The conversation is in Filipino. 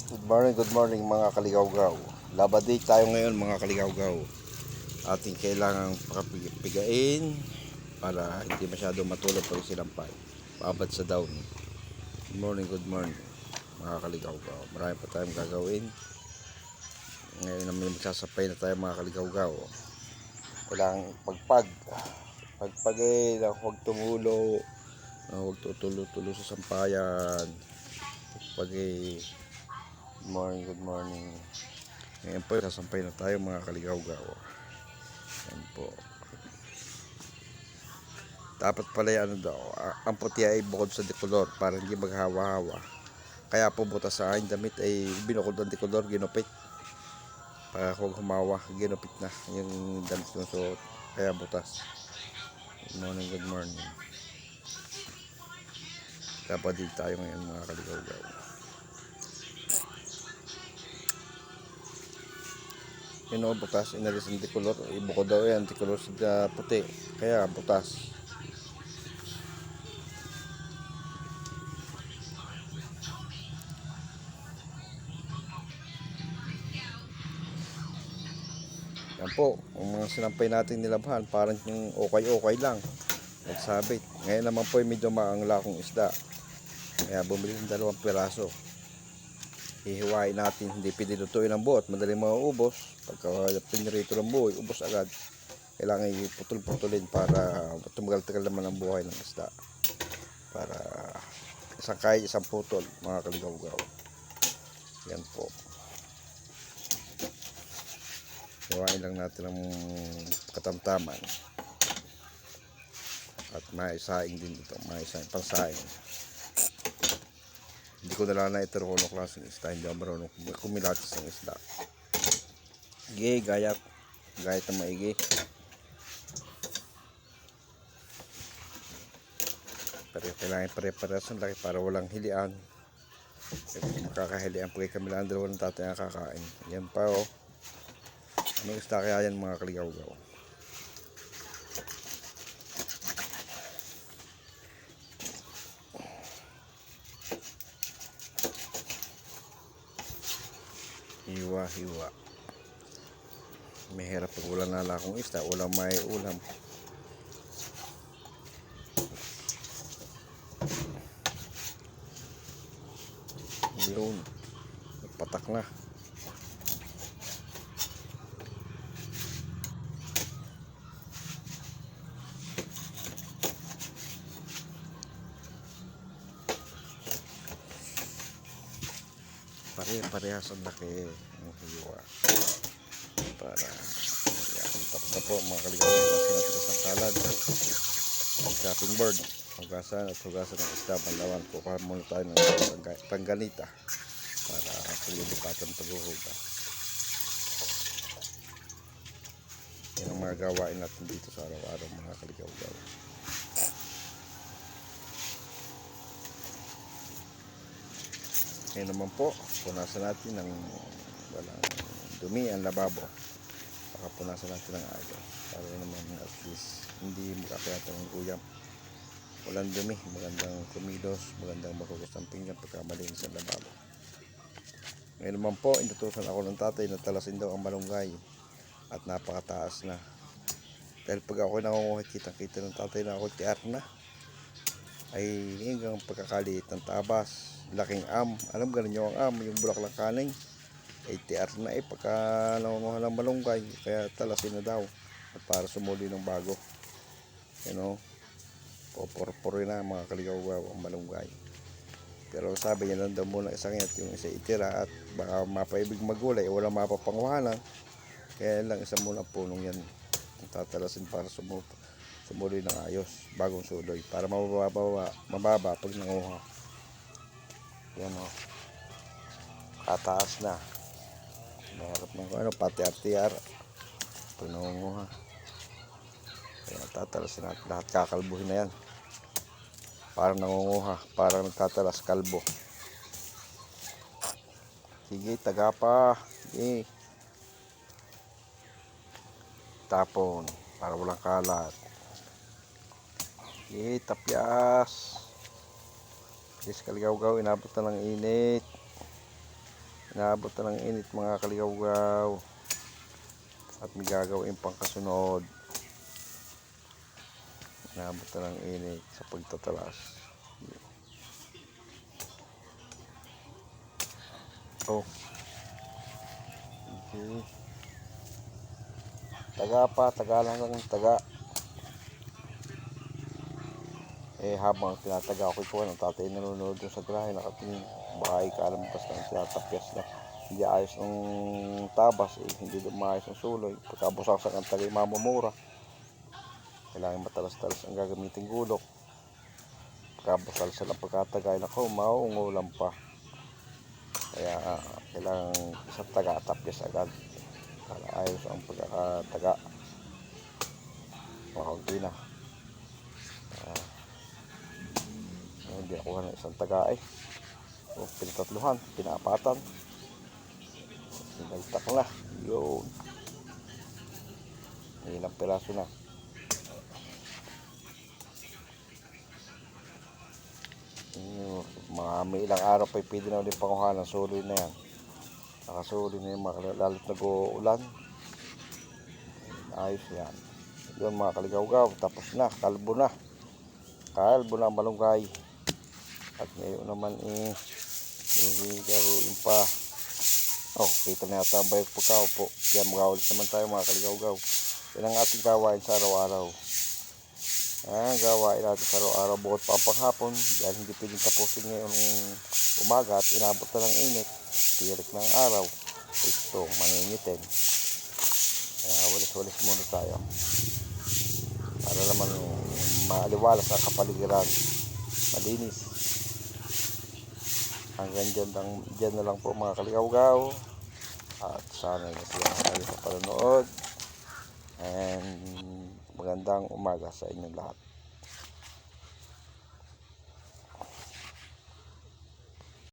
Good morning mga kaligawgaw. Labadi tayo ngayon mga kaligawgaw. Ating kailangang pigain para hindi masyado matulog pag sinampay. Babad sa down. Good morning mga kaligawgaw. Marami pa tayong gagawin. Ngayon naman magsasapay na tayo mga kaligawgaw. Kailangang pagpagin, huwag tumulo, huwag tutulo-tulo sa sampayan. Pagpagin. Good morning. Ngayon po, sasampay na tayo mga kaligawgaw. Yan po. Dapat pala yan ang puti ay bukod sa dekolor para hindi maghawa-hawa. Kaya po butas sa aking damit ay binukod ang dekolor, ginupit. Para huwag humawa, ginupit na yung damit kong suot. Kaya butas. Good morning. Dapat din tayo ngayon mga kaligawgaw. Yun o, butas, inalis ang dekolor. Ibukod daw yan, dekolor sa puti. Kaya butas. Yan po, ang mga sinampay natin nilabhan, parang yung okay lang. Nagsabit. Ngayon naman po ay medyo maangla akong isda. Kaya bumili ng 2 piraso. Hihiwain natin, hindi pinilutuin ang buo at madaling mauubos. Pagka pinirito ng buo, ubos agad. Kailangan iputol-putulin para tumagal-tagal naman ang buhay ng isda. Para isang kahit isang putol, mga kaligawgaw. Yan po. Hiwain lang natin ang katamtaman. At maisaing din ito, maisaing, pansaing. Hindi ko nalala ito kung ano klaseng isda, hindi ako marunong kumilatis ng isda. Gayat na maigi. Pero kailangan pare-parehas ng laki para walang hilian. Makakahilian pag kami lang dalawa ng tatay ang kakain. Yan pa o. Anong isda kaya yan mga kaligawgaw? Hiwa. Mahirap pag wala nala akong isda, walang may ulam. Yun, patak na. Parehas ang laki ng hiwa. Para yan, tapos na po mga kaligawgaw, natin natin sa salad, chopping board, hugasan ng isda, banlawan. Kukuha muna tayo ng tangganita para paglilipatan paghuhugas. Yan ang mga gawain natin dito sa araw-araw mga kaligawgaw. Ngayon naman po, punasan natin ng walang dumi ang lababo. Punasan natin ng ayos para naman at least hindi makakayatan ng guyam. Walang dumi, magandang kumilos, magandang makugas ang pinggan pagka malinis ang lababo. Ngayon naman po, inutusan ako ng tatay na talasin daw ang malunggay at napakataas na. Dahil pag ako nangunguhit, kitang-kita ng tatay na ako tiar na. Ay hanggang pagkakaliit ng tabas, laking alam ganun yung yung bulaklak kaning ay tiar na pagka nangunguha ng malunggay, kaya talasin na daw at para sumuli ng bago. Popor-poro na mga kaligawgaw ang malunggay. Pero sabi niya lang daw muna isang yung isa itira at baka mapaibig magulay, walang mapapanguhanan. Kaya lang isa muna punong yan ang tatalasin para sumuli ng ayos, bagong suloy, para mababa pag nanguha. Yan o, kataas na. Maharap ng pati RTR pag nangunguha. Kaya tatalasin natin lahat, kakalbuhin na yan. Parang nangunguha, parang nagtatalas, kalbo. Sige, taga pa. Sige. Tapon para walang kalat. Sige, tapyas. Yes, kaligawgaw, inabot na ng init. Inaabot na ng init mga kaligaw-gaw. At may gagawin pang kasunod. Inaabot na ng init sa pagtatalas. Oh. Okay. Taga lang taga. Habang tinataga ko ito, ang tatay nanonood dun sa grahe, nakatingin. Baka ikalampas lang, tinatapyas lang. Hindi ayos ng tabas, hindi maayos ng suloy. Pagkabusaksak ang tagay mamamura. Kailangan matalas-talas ang gagamitin gulok. Pagkabusal lang pagkatagay, nako, maungulam pa. Kaya kailangan isang taga, tapyas agad. Para ayos ang pagkakataga. Makagawin na. Hindi ako ng isang taga pinatatluhan, pinaapatan, pinagtak na yun, ilang piraso na. May ilang araw pa pwede na ulit panguhan ng suloy na yan. Nakasuloy na yung lalo't nag-uulan, ayos yan. Yun mga kaligaw-gaw, tapos na, kalbo na ang malunggay. At ngayon naman garuin pa. Kita na yata ang bayag pagkaupo. Kaya mag-aulit naman tayo mga kaligaw-gaw. Yan ang ating gawain sa araw-araw. Gawain natin sa araw-araw bukod pa ang panghapon. Dahil hindi pwedeng tapusin ngayon umaga at inabot na ng init. Tirik ng araw. Ito, maningitin. Kaya walis-walis muna tayo. Para naman maaliwalas ang kapaligiran. Malinis. Hanggang dyan na lang po mga kaligaw-gaw. At sana nasiyahan kayo sa panonood. And magandang umaga sa inyong lahat.